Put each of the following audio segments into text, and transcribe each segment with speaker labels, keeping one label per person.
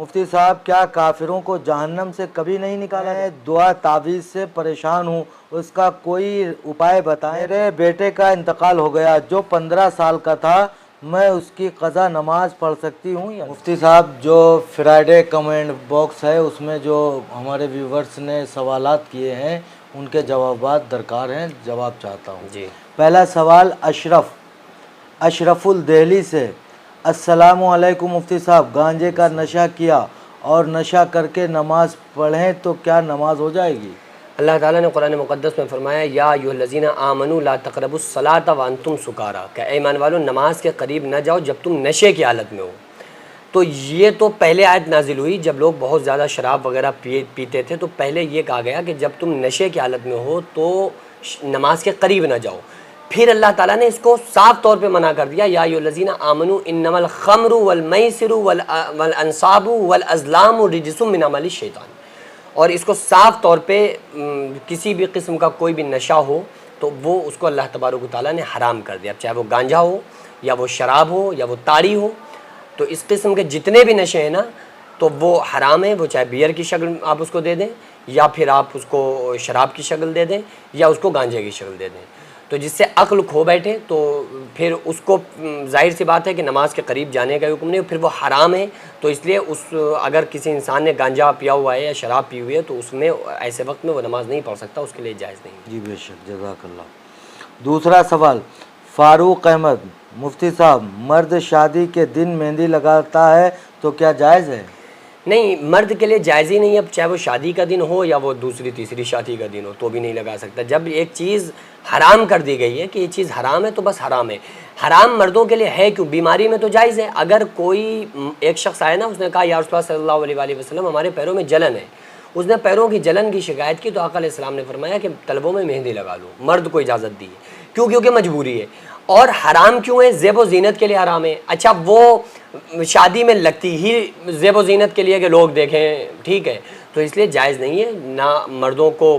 Speaker 1: مفتی صاحب کیا کافروں کو جہنم سے کبھی نہیں نکالا ہے؟ دعا تعویذ سے پریشان ہوں، اس کا کوئی اپائے بتائیں۔ میرے بیٹے کا انتقال ہو گیا جو 15 سال کا تھا، میں اس کی قضا نماز پڑھ سکتی ہوں یا؟ مفتی صاحب جو فرائیڈے کمنٹ باکس ہے اس میں جو ہمارے ویورز نے سوالات کیے ہیں ان کے جوابات درکار ہیں، جواب چاہتا ہوں
Speaker 2: جی۔
Speaker 1: پہلا سوال اشرف الدہلی سے، السلام علیکم مفتی صاحب، گانجے کا نشہ کیا اور نشہ کر کے نماز پڑھیں تو کیا نماز ہو جائے گی؟
Speaker 2: اللہ تعالیٰ نے قرآن مقدس میں فرمایا یا ایھا الذین آمنوا لا تقربوا الصلاۃ وانتم سکارا، کہ اے ایمان والو نماز کے قریب نہ جاؤ جب تم نشے کی حالت میں ہو۔ تو یہ تو پہلے آیت نازل ہوئی جب لوگ بہت زیادہ شراب وغیرہ پیتے تھے، تو پہلے یہ کہا گیا کہ جب تم نشے کی حالت میں ہو تو نماز کے قریب نہ جاؤ۔ پھر اللہ تعالیٰ نے اس کو صاف طور پہ منع کر دیا، یا ایھا الذین آمنوا انما الخمر والمیسر والانصاب والازلام رجس من عمل الشیطان، اور اس کو صاف طور پہ کسی بھی قسم کا کوئی بھی نشہ ہو تو وہ اس کو اللہ تبارک و تعالیٰ نے حرام کر دیا، چاہے وہ گانجا ہو یا وہ شراب ہو یا وہ تاڑی ہو۔ تو اس قسم کے جتنے بھی نشے ہیں نا تو وہ حرام ہیں، وہ چاہے بیئر کی شکل آپ اس کو دے دیں یا پھر آپ اس کو شراب کی شکل دے دیں یا اس کو گانجے کی شکل دے دیں، تو جس سے عقل کھو بیٹھے تو پھر اس کو ظاہر سی بات ہے کہ نماز کے قریب جانے کا حکم نہیں، پھر وہ حرام ہے۔ تو اس لیے اگر کسی انسان نے گانجا پیا ہوا ہے یا شراب پی ہوئی ہے تو اس میں ایسے وقت میں وہ نماز نہیں پڑھ سکتا، اس کے لیے جائز نہیں۔
Speaker 1: جی بے شک، جزاک اللہ۔ دوسرا سوال فاروق احمد، مفتی صاحب مرد شادی کے دن مہندی لگاتا ہے تو کیا جائز ہے؟
Speaker 2: نہیں، مرد کے لیے جائز ہی نہیں ہے، چاہے وہ شادی کا دن ہو یا وہ دوسری تیسری شادی کا دن ہو تو بھی نہیں لگا سکتا۔ جب ایک چیز حرام کر دی گئی ہے کہ یہ چیز حرام ہے تو بس حرام ہے۔ حرام مردوں کے لیے ہے کیوں؟ بیماری میں تو جائز ہے۔ اگر کوئی ایک شخص آیا نا، اس نے کہا یا رسول اللہ صلی اللہ علیہ وآلہ وسلم ہمارے پیروں میں جلن ہے، اس نے پیروں کی جلن کی شکایت کی تو آقا علیہ السلام نے فرمایا کہ طلبوں میں مہندی لگا لو، مرد کو اجازت دی ہے۔ کیوں؟ کیونکہ مجبوری ہے۔ اور حرام کیوں ہے؟ زیب و زینت کے لیے حرام ہے۔ اچھا وہ شادی میں لگتی ہی زیب و زینت کے لیے کہ لوگ دیکھیں، ٹھیک ہے، تو اس لیے جائز نہیں ہے۔ نہ مردوں کو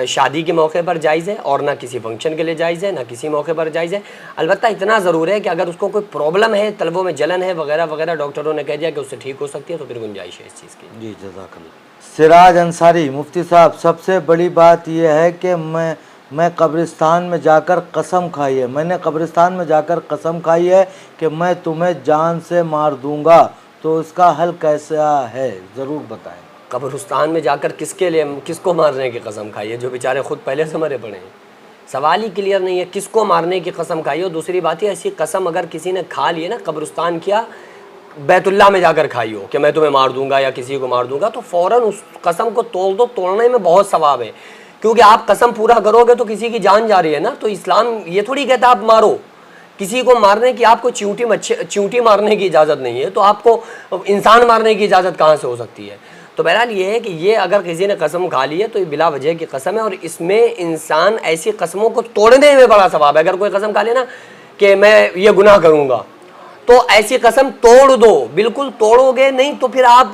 Speaker 2: شادی کے موقع پر جائز ہے اور نہ کسی فنکشن کے لیے جائز ہے، نہ کسی موقع پر جائز ہے۔ البتہ اتنا ضرور ہے کہ اگر اس کو کوئی پرابلم ہے، طلبوں میں جلن ہے وغیرہ وغیرہ، ڈاکٹروں نے کہہ دیا کہ اس سے ٹھیک ہو سکتی ہے تو پھر گنجائش ہے اس چیز کی۔
Speaker 1: جی جزاک اللہ۔ سراج انصاری، مفتی صاحب سب سے بڑی بات یہ ہے کہ میں قبرستان میں جا کر قسم کھائی ہے، میں نے قبرستان میں جا کر قسم کھائی ہے کہ میں تمہیں جان سے مار دوں گا، تو اس کا حل کیسا ہے ضرور بتائیں۔
Speaker 2: قبرستان میں جا کر کس کے لیے، کس کو مارنے کی قسم کھائی ہے؟ جو بیچارے خود پہلے سے مرے پڑے ہیں۔ سوال ہی کلیئر نہیں ہے، کس کو مارنے کی قسم کھائی ہو؟ دوسری بات ہے ایسی قسم اگر کسی نے کھا لی ہے نا، قبرستان کیا بیت اللہ میں جا کر کھائی ہو کہ میں تمہیں مار دوں گا یا کسی کو مار دوں گا، تو فوراً اس قسم کو توڑ دو۔ توڑنے میں بہت ثواب ہے، کیونکہ آپ قسم پورا کرو گے تو کسی کی جان جا رہی ہے نا۔ تو اسلام یہ تھوڑی کہتا آپ مارو، کسی کو مارنے کی آپ کو چیونٹی مارنے کی اجازت نہیں ہے، تو آپ کو انسان مارنے کی اجازت کہاں سے ہو سکتی ہے؟ تو بہرحال یہ ہے کہ یہ اگر کسی نے قسم کھا لی ہے تو یہ بلا وجہ کی قسم ہے، اور اس میں انسان ایسی قسموں کو توڑنے میں بڑا ثواب ہے۔ اگر کوئی قسم کھا لے نا کہ میں یہ گناہ کروں گا تو ایسی قسم توڑ دو، بالکل توڑو گے نہیں تو پھر آپ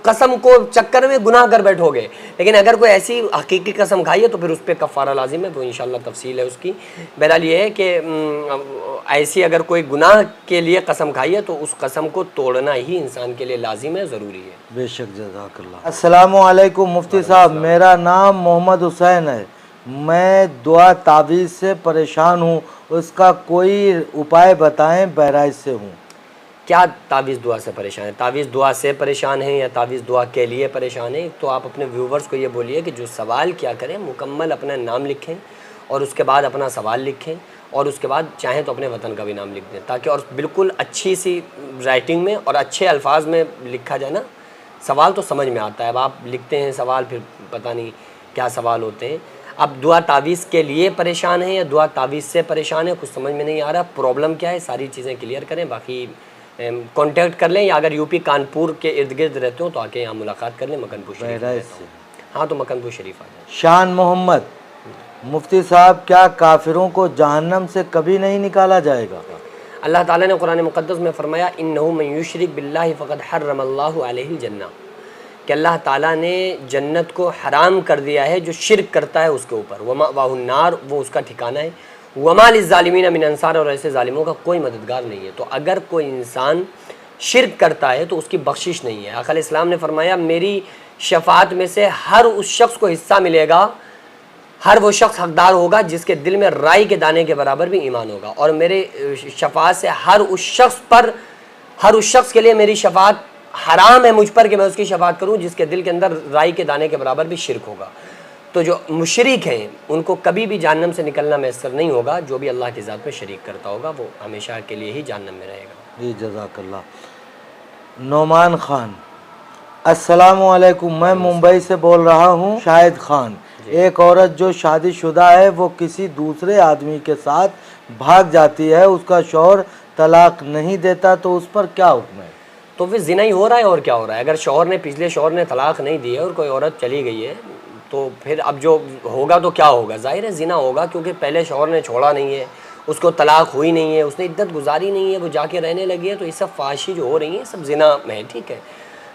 Speaker 2: قسم کو چکر میں گناہ کر بیٹھو گے۔ لیکن اگر کوئی ایسی حقیقی قسم کھائی ہے تو پھر اس پہ کفارہ لازم ہے، وہ انشاءاللہ تفصیل ہے اس کی۔ بہرحال یہ ہے کہ ایسی اگر کوئی گناہ کے لیے قسم کھائی ہے تو اس قسم کو توڑنا ہی انسان کے لیے لازم ہے، ضروری ہے۔
Speaker 1: بے شک، جزاک اللہ۔ السلام علیکم مفتی صاحب، میرا نام محمد حسین ہے، میں دعا تعویذ سے پریشان ہوں، اس کا کوئی اپائے بتائیں، بہرائچ سے ہوں۔
Speaker 2: کیا تعویذ دعا سے پریشان ہے؟ تعویذ دعا سے پریشان ہیں یا تعویذ دعا کے لیے پریشان ہیں؟ تو آپ اپنے ویورز کو یہ بولیے کہ جو سوال کیا کریں مکمل اپنا نام لکھیں اور اس کے بعد اپنا سوال لکھیں، اور اس کے بعد چاہیں تو اپنے وطن کا بھی نام لکھ دیں، تاکہ اور بالکل اچھی سی رائٹنگ میں اور اچھے الفاظ میں لکھا جائے نا، سوال تو سمجھ میں آتا ہے۔ اب آپ لکھتے ہیں سوال پھر پتہ نہیں کیا سوال ہوتے ہیں۔ اب دعا تعویذ کے لیے پریشان ہیں یا دعا تعویذ سے پریشان ہیں، کچھ سمجھ میں نہیں آ رہا، پرابلم کیا ہے، ساری چیزیں کلیئر کریں۔ باقی کانٹیکٹ کر لیں، یا اگر یو پی کانپور کے ارد گرد رہتے ہو تو آ کے یہاں ملاقات کر لیں، مکن پور شریف رہتا ہوں۔ ہاں تو مکن پور شریف آ جائیں۔
Speaker 1: شان محمد، مفتی صاحب کیا کافروں کو جہنم سے کبھی نہیں نکالا جائے گا؟
Speaker 2: اللہ تعالیٰ نے قرآن مقدس میں فرمایا انہ من یشرک باللہ فقد حرم اللہ علیہ الجنہ، کہ اللہ تعالیٰ نے جنت کو حرام کر دیا ہے جو شرک کرتا ہے اس کے اوپر، ومأواہ النار، وہ اس کا ٹھکانہ ہے، وما للظالمین من انصار، اور ایسے ظالموں کا کوئی مددگار نہیں ہے۔ تو اگر کوئی انسان شرک کرتا ہے تو اس کی بخشش نہیں ہے۔ آقا علیہ السلام نے فرمایا میری شفاعت میں سے ہر اس شخص کو حصہ ملے گا، ہر وہ شخص حقدار ہوگا جس کے دل میں رائی کے دانے کے برابر بھی ایمان ہوگا، اور میرے شفاعت سے ہر اس شخص کے لیے میری شفاعت حرام ہے مجھ پر کہ میں اس کی شفاعت کروں جس کے دل کے اندر رائی کے دانے کے برابر بھی شرک ہوگا۔ تو جو مشرک ہیں ان کو کبھی بھی جہنم سے نکلنا میسر نہیں ہوگا، جو بھی اللہ کی ذات میں شریک کرتا ہوگا وہ ہمیشہ کے لیے ہی جہنم میں رہے گا۔
Speaker 1: جی جزاک اللہ۔ نعمان خان، السلام علیکم، میں ممبئی سے بول رہا ہوں، شاہد خان۔ ایک عورت جو شادی شدہ ہے وہ کسی دوسرے آدمی کے ساتھ بھاگ جاتی ہے، اس کا شوہر طلاق نہیں دیتا تو اس پر کیا حکم ہے؟
Speaker 2: تو پھر زنا ہی ہو رہا ہے، اور کیا ہو رہا ہے؟ اگر پچھلے شوہر نے طلاق نہیں دی ہے اور کوئی عورت چلی گئی ہے تو پھر اب جو ہوگا تو کیا ہوگا؟ ظاہر ہے زنا ہوگا، کیونکہ پہلے شوہر نے چھوڑا نہیں ہے، اس کو طلاق ہوئی نہیں ہے، اس نے عدت گزاری نہیں ہے، وہ جا کے رہنے لگی ہے، تو یہ سب فحاشی جو ہو رہی ہیں سب زنا میں ہے، ٹھیک ہے؟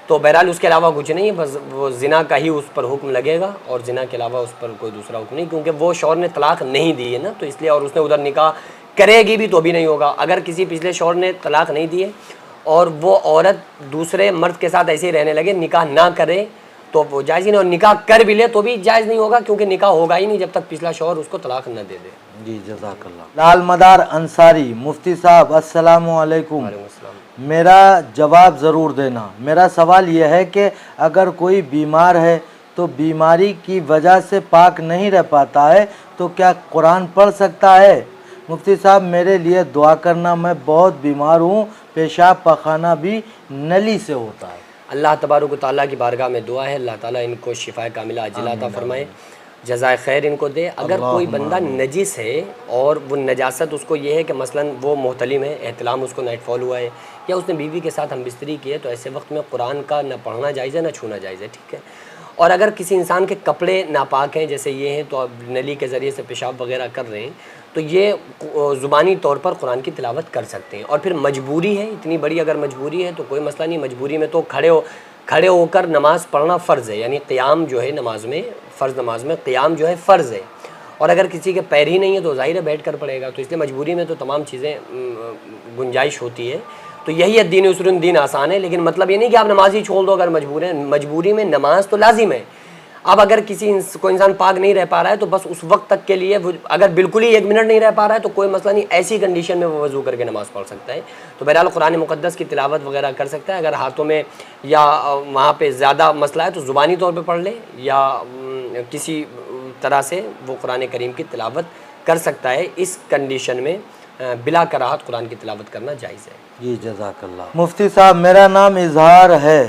Speaker 2: تو بہرحال اس کے علاوہ کچھ نہیں ہے، بس وہ زنا کا ہی اس پر حکم لگے گا، اور زنا کے علاوہ اس پر کوئی دوسرا حکم نہیں، کیونکہ وہ شوہر نے طلاق نہیں دی ہے نا، تو اس لیے، اور اس نے ادھر نکاح کرے گی بھی تو بھی نہیں ہوگا۔ اگر کسی پچھلے شوہر نے طلاق نہیں دی ہے اور وہ عورت دوسرے مرد کے ساتھ ایسے ہی رہنے لگے، نکاح نہ کرے تو وہ جائز ہی نہیں، اور نکاح کر بھی لے تو بھی جائز نہیں ہوگا، کیونکہ نکاح ہوگا ہی نہیں جب تک پچھلا شوہر اس کو طلاق نہ دے دے۔
Speaker 1: جی جزاک اللہ۔ لال مدار انصاری، مفتی صاحب السلام علیکم،
Speaker 2: وعلیکم السلام۔
Speaker 1: میرا جواب ضرور دینا۔ میرا سوال یہ ہے کہ اگر کوئی بیمار ہے تو بیماری کی وجہ سے پاک نہیں رہ پاتا ہے تو کیا قرآن پڑھ سکتا ہے؟ مفتی صاحب میرے لیے دعا کرنا، میں بہت بیمار ہوں، پیشاب پخانہ بھی نلی سے ہوتا ہے۔
Speaker 2: اللہ تبارک و تعالیٰ کی بارگاہ میں دعا ہے اللہ تعالیٰ ان کو شفاء کاملہ عاجلہ عطا فرمائے، جزائے خیر ان کو دے۔ اگر کوئی بندہ نجس ہے اور وہ نجاست اس کو یہ ہے کہ مثلاً وہ محتلم ہے، احتلام اس کو نائٹ فال ہوا ہے، یا اس نے بیوی کے ساتھ ہم بستری کی ہے، تو ایسے وقت میں قرآن کا نہ پڑھنا جائز ہے نہ چھونا جائز ہے، ٹھیک ہے؟ اور اگر کسی انسان کے کپڑے ناپاک ہیں جیسے یہ ہیں، تو اب نلی کے ذریعے سے پیشاب وغیرہ کر رہے ہیں، تو یہ زبانی طور پر قرآن کی تلاوت کر سکتے ہیں۔ اور پھر مجبوری ہے، اتنی بڑی اگر مجبوری ہے تو کوئی مسئلہ نہیں، مجبوری میں تو کھڑے ہو کر نماز پڑھنا فرض ہے، یعنی قیام جو ہے نماز میں، فرض نماز میں قیام جو ہے فرض ہے۔ اور اگر کسی کے پیر ہی نہیں ہے تو ظاہر ہے بیٹھ کر پڑھے گا، تو اس لیے مجبوری میں تو تمام چیزیں گنجائش ہوتی ہے۔ تو یہی ہے دین یسر، دین آسان ہے، لیکن مطلب یہ نہیں کہ آپ نماز ہی چھوڑ دو اگر مجبور ہیں، مجبوری میں نماز تو لازم ہے۔ اب اگر کوئی انسان پاک نہیں رہ پا رہا ہے تو بس اس وقت تک کے لیے، اگر بالکل ہی 1 منٹ نہیں رہ پا رہا ہے تو کوئی مسئلہ نہیں، ایسی کنڈیشن میں وہ وضو کر کے نماز پڑھ سکتا ہے۔ تو بہرحال قرآن مقدس کی تلاوت وغیرہ کر سکتا ہے، اگر ہاتھوں میں یا وہاں پہ زیادہ مسئلہ ہے تو زبانی طور پہ پڑھ لے، یا کسی طرح سے وہ قرآن کریم کی تلاوت کر سکتا ہے۔ اس کنڈیشن میں بلا کراہت قرآن کی تلاوت کرنا جائز ہے۔
Speaker 1: جی جزاک اللہ۔ مفتی صاحب میرا نام اظہار ہے،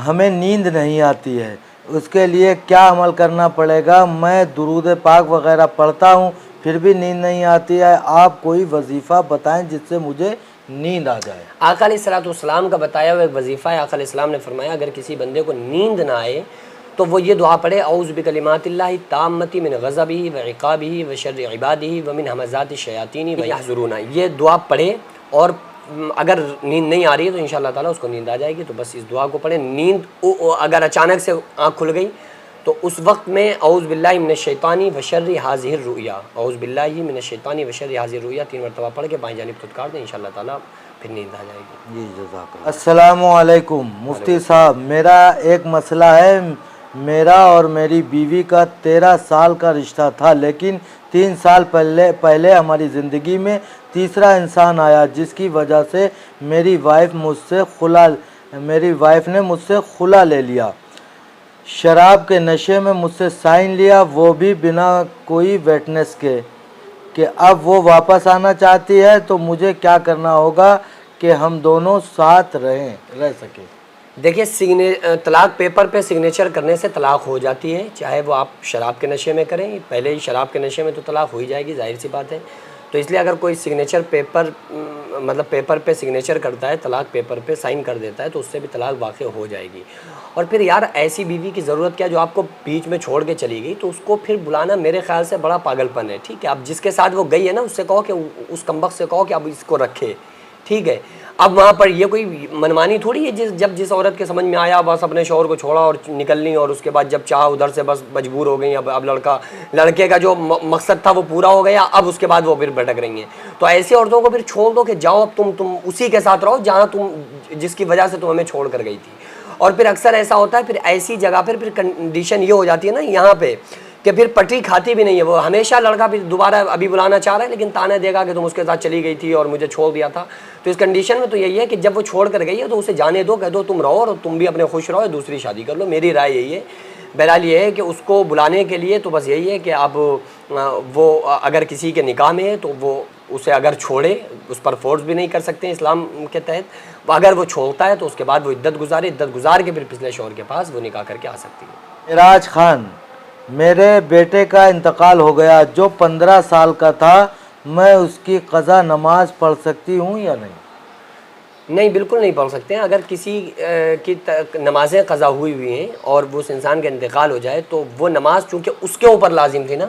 Speaker 1: ہمیں نیند نہیں آتی ہے، اس کے لیے کیا عمل کرنا پڑے گا؟ میں درود پاک وغیرہ پڑھتا ہوں پھر بھی نیند نہیں آتی ہے، آپ کوئی وظیفہ بتائیں جس سے مجھے نیند آ جائے۔
Speaker 2: آقا علیہ السلام کا بتایا ہوا ایک وظیفہ ہے، آقا علیہ السلام نے فرمایا اگر کسی بندے کو نیند نہ آئے تو وہ یہ دعا پڑھے، اعوذ بکلمات اللہ التامۃ من غضبہ وعقابہ وشر عبادہ ومن ہمزات الشیاطین ویحضرون۔ یہ دعا پڑھے، اور اگر نیند نہیں آ رہی ہے تو انشاءاللہ تعالیٰ اس کو نیند آ جائے گی، تو بس اس دعا کو پڑھیں۔ نیند اگر اچانک سے آنکھ کھل گئی تو اس وقت میں اعوذ باللہ من الشیطان وشر ھذہ الرؤیا، اعوذ باللہ من الشیطان وشر ھذہ الرؤیا 3 مرتبہ پڑھ کے بائیں جانب پھٹکار دیں، انشاءاللہ تعالیٰ پھر نیند آ جائے گی۔
Speaker 1: جی جزاک اللہ۔ السلام علیکم مفتی صاحب، میرا ایک مسئلہ ہے، میرا اور میری بیوی کا 13 سال کا رشتہ تھا، لیکن 3 سال پہلے ہماری زندگی میں تیسرا انسان آیا جس کی وجہ سے میری وائف نے مجھ سے خلا لے لیا، شراب کے نشے میں مجھ سے سائن لیا، وہ بھی بنا کوئی ویٹنس کے، کہ اب وہ واپس آنا چاہتی ہے، تو مجھے کیا کرنا ہوگا کہ ہم دونوں ساتھ رہ سکیں؟
Speaker 2: دیکھیے طلاق پیپر پہ سگنیچر کرنے سے طلاق ہو جاتی ہے، چاہے وہ آپ شراب کے نشے میں کریں، پہلے ہی شراب کے نشے میں تو طلاق ہو ہی جائے گی، ظاہر سی بات ہے۔ تو اس لیے اگر کوئی سگنیچر پیپر پہ سگنیچر کرتا ہے، طلاق پیپر پہ سائن کر دیتا ہے، تو اس سے بھی طلاق واقع ہو جائے گی۔ اور پھر یار ایسی بیوی کی ضرورت کیا جو آپ کو بیچ میں چھوڑ کے چلی گئی، تو اس کو پھر بلانا میرے خیال سے بڑا پاگل پن ہے، ٹھیک ہے؟ اب جس کے ساتھ وہ گئی ہے نا، اس سے کہو کہ اس کمبخت سے کہو کہ اب اس کو رکھے، ٹھیک ہے؟ اب وہاں پر یہ کوئی منمانی تھوڑی ہے جب جس عورت کے سمجھ میں آیا بس اپنے شوہر کو چھوڑا اور نکل لی، اور اس کے بعد جب چاہا ادھر سے بس مجبور ہو گئی، اب لڑکے کا جو مقصد تھا وہ پورا ہو گیا، اب اس کے بعد وہ پھر بھٹک رہی ہیں۔ تو ایسی عورتوں کو پھر چھوڑ دو کہ جاؤ اب تم اسی کے ساتھ رہو جہاں جس کی وجہ سے تم ہمیں چھوڑ کر گئی تھی۔ اور پھر اکثر ایسا ہوتا ہے، پھر ایسی جگہ پھر کنڈیشن یہ ہو جاتی ہے نا یہاں پہ کہ پھر پٹری کھاتی بھی نہیں ہے وہ، ہمیشہ لڑکا پھر دوبارہ ابھی بلانا چاہ رہا ہے لیکن تانے دے گا کہ تم اس کے ساتھ چلی گئی تھی اور مجھے چھوڑ دیا تھا۔ تو اس کنڈیشن میں تو یہی ہے کہ جب وہ چھوڑ کر گئی ہے تو اسے جانے دو، کہہ دو تم رہو اور تم بھی اپنے خوش رہو، دوسری شادی کر لو۔ میری رائے یہی ہے۔ بہرحال یہ ہے کہ اس کو بلانے کے لیے تو بس یہی ہے کہ اب وہ اگر کسی کے نکاح میں ہے تو وہ اسے اگر چھوڑے، اس پر فورس بھی نہیں کر سکتے اسلام کے تحت، اگر وہ چھوڑتا ہے تو اس کے بعد وہ عدت گزار کے پھر پچھلے شوہر کے پاس وہ نکاح کر کے آ سکتی ہے۔
Speaker 1: معراج خان، میرے بیٹے کا انتقال ہو گیا جو 15 سال کا تھا، میں اس کی قضا نماز پڑھ سکتی ہوں یا نہیں؟
Speaker 2: نہیں، بالکل نہیں پڑھ سکتے ہیں۔ اگر کسی کی نمازیں قضا ہوئی ہیں اور وہ اس انسان کا انتقال ہو جائے تو وہ نماز چونکہ اس کے اوپر لازم تھی نا،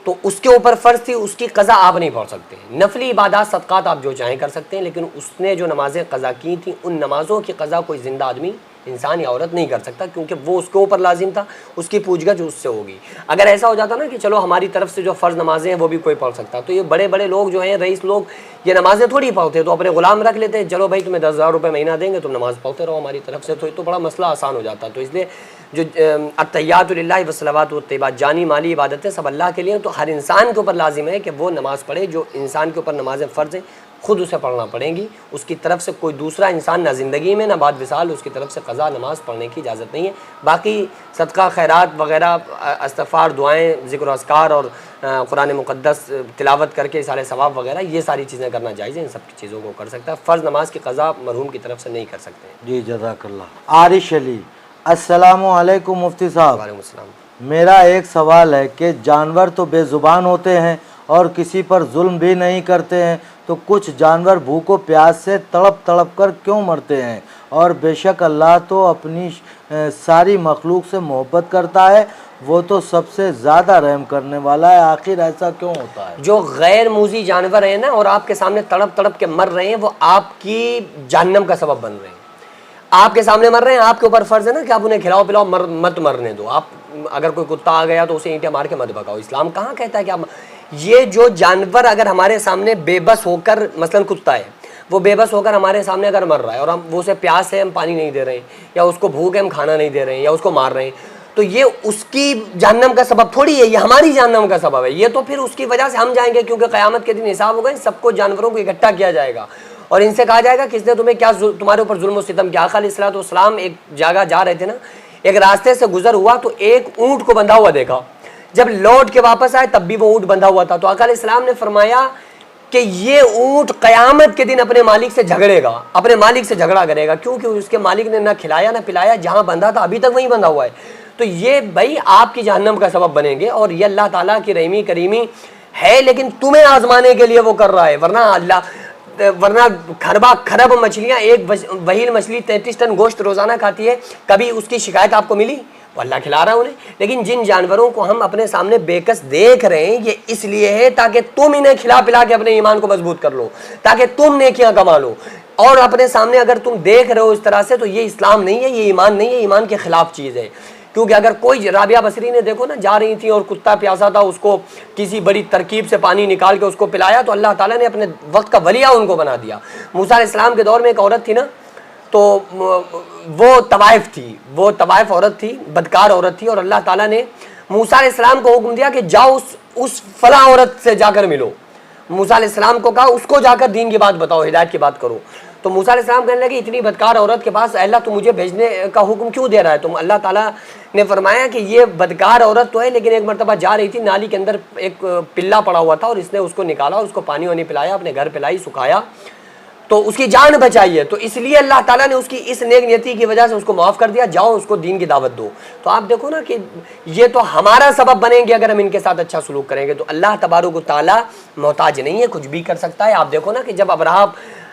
Speaker 2: تو اس کے اوپر فرض تھی، اس کی قضا آپ نہیں پڑھ سکتے۔ نفلی عبادات صدقات آپ جو چاہیں کر سکتے ہیں، لیکن اس نے جو نمازیں قضا کی تھیں ان نمازوں کی قضا کوئی زندہ آدمی، انسان یا عورت نہیں کر سکتا، کیونکہ وہ اس کے اوپر لازم تھا، اس کی پوچھ گچھ اس سے ہوگی۔ اگر ایسا ہو جاتا نا کہ چلو ہماری طرف سے جو فرض نمازیں ہیں وہ بھی کوئی پڑھ سکتا، تو یہ بڑے بڑے لوگ جو ہیں، رئیس لوگ، یہ نمازیں تھوڑی پڑھتے، تو اپنے غلام رکھ لیتے، چلو بھائی تمہیں 10,000 روپے مہینہ دیں گے، تم نماز پڑھتے رہو ہماری طرف سے، تو بڑا مسئلہ آسان ہو جاتا۔ تو اس لیے جو التحیات للہ والصلوات والطیبات، جانی مالی عبادتیں سب اللہ کے لیے، تو ہر انسان کے اوپر لازم ہے کہ وہ نماز پڑھے۔ جو انسان کے اوپر نمازیں فرض ہیں خود اسے پڑھنا پڑیں گی، اس کی طرف سے کوئی دوسرا انسان نہ زندگی میں نہ بعد وصال اس کی طرف سے قضا نماز پڑھنے کی اجازت نہیں ہے۔ باقی صدقہ خیرات وغیرہ، استغفار، دعائیں، ذکر و اذکار اور قرآن مقدس تلاوت کر کے سارے ثواب وغیرہ، یہ ساری چیزیں کرنا جائز ہے، ان سب کی چیزوں کو کر سکتا ہے۔ فرض نماز کی قضا مرحوم کی طرف سے نہیں کر سکتے ہیں۔
Speaker 1: جی جزاک اللہ۔ عارش علی، السلام علیکم مفتی صاحب،
Speaker 2: وعلیکم السلام۔
Speaker 1: میرا ایک سوال ہے کہ جانور تو بے زبان ہوتے ہیں اور کسی پر ظلم بھی نہیں کرتے ہیں، تو کچھ جانور بھوک و پیاس سے تڑپ تڑپ کر کیوں مرتے ہیں؟ اور بے شک اللہ تو اپنی ساری مخلوق سے محبت کرتا ہے، وہ تو سب سے زیادہ رحم کرنے والا ہے، آخر ایسا کیوں ہوتا ہے؟
Speaker 2: جو غیر موذی جانور ہیں نا اور آپ کے سامنے تڑپ تڑپ کے مر رہے ہیں، وہ آپ کی جہنم کا سبب بن رہے ہیں۔ آپ کے سامنے مر رہے ہیں، آپ کے اوپر فرض ہے نا کہ آپ انہیں کھلاؤ پلاؤ، مت مرنے دو۔ آپ اگر کوئی کتا آ گیا تو اسے اینٹیں مار کے مت بھگاؤ۔ اسلام کہاں کہتا ہے کہ آپ یہ جو جانور اگر ہمارے سامنے بے بس ہو کر، مثلا کتا ہے، وہ بے بس ہو کر ہمارے سامنے اگر مر رہا ہے اور ہم وہ اسے پیاس ہے ہم پانی نہیں دے رہے ہیں، یا اس کو بھوک ہے ہم کھانا نہیں دے رہے ہیں، یا اس کو مار رہے ہیں، تو یہ اس کی جہنم کا سبب تھوڑی ہے، یہ ہماری جہنم کا سبب ہے۔ یہ تو پھر اس کی وجہ سے ہم جائیں گے، کیونکہ قیامت کے دن حساب ہوگا، ان سب کو جانوروں کو اکٹھا کیا جائے گا اور ان سے کہا جائے گا کہ اس نے تمہیں کیا تمہارے اوپر ظلم و ستم کیا۔ آقا علیہ الصلوۃ والسلام ایک جگہ جا رہے تھے نا، ایک راستے سے گزر ہوا تو ایک اونٹ کو بندھا ہوا دیکھا، جب لوٹ کے واپس آئے تب بھی وہ اونٹ بندھا ہوا تھا، تو آقا علیہ السلام نے فرمایا کہ یہ اونٹ قیامت کے دن اپنے مالک سے جھگڑے گا، اپنے مالک سے جھگڑا کرے گا، کیونکہ اس کے مالک نے نہ کھلایا نہ پلایا، جہاں بندھا تھا ابھی تک وہیں بندھا ہوا ہے۔ تو یہ بھائی آپ کی جہنم کا سبب بنیں گے، اور یہ اللہ تعالیٰ کی رحمی کریمی ہے، لیکن تمہیں آزمانے کے لیے وہ کر رہا ہے، ورنہ کھرب مچھلیاں، ایک وہیل مچھلی 33 ٹن گوشت روزانہ کھاتی ہے، کبھی اس کی شکایت آپ کو ملی؟ وہ اللہ کھلا رہا ہے انہیں۔ لیکن جن جانوروں کو ہم اپنے سامنے بےکس دیکھ رہے ہیں، یہ اس لیے ہے تاکہ تم انہیں کھلا پلا کے اپنے ایمان کو مضبوط کر لو، تاکہ تم نیکیاں کما لو، اور اپنے سامنے اگر تم دیکھ رہے ہو اس طرح سے تو یہ اسلام نہیں ہے، یہ ایمان نہیں ہے، ایمان کے خلاف چیز ہے۔ کیونکہ اگر کوئی، رابعہ بصری نے دیکھو نا، جا رہی تھی اور کتا پیاسا تھا، اس کو کسی بڑی ترکیب سے پانی نکال کے اس کو پلایا، تو اللہ تعالیٰ نے اپنے وقت کا ولیہ ان کو بنا دیا۔ موسیٰ علیہ السلام کے دور میں ایک عورت تھی نا، تو وہ طوائف عورت تھی، بدکار عورت تھی، اور اللہ تعالیٰ نے موسیٰ علیہ السلام کو حکم دیا کہ جاؤ اس فلاں عورت سے جا کر ملو۔ موسیٰ علیہ السلام کو کہا اس کو جا کر دین کی بات بتاؤ، ہدایت کی بات کرو۔ تو موسیٰ علیہ السلام کہنے لگے اتنی بدکار عورت کے پاس اللہ تو مجھے بھیجنے کا حکم کیوں دے رہا ہے؟ تم اللہ تعالیٰ نے فرمایا کہ یہ بدکار عورت تو ہے، لیکن ایک مرتبہ جا رہی تھی، نالی کے اندر ایک پلا پڑا ہوا تھا اور اس نے اس کو نکالا اور اس کو پانی وانی پلایا، اپنے گھر پلائی، سکھایا، تو اس کی جان بچائی ہے، تو اس لیے اللہ تعالیٰ نے اس کی اس نیک نیتی کی وجہ سے اس کو معاف کر دیا، جاؤ اس کو دین کی دعوت دو۔ تو آپ دیکھو نا کہ یہ تو ہمارا سبب بنیں گے اگر ہم ان کے ساتھ اچھا سلوک کریں گے، تو اللہ تبارک و تعالیٰ محتاج نہیں ہے، کچھ بھی کر سکتا ہے۔ آپ دیکھو نا کہ جب ابراہ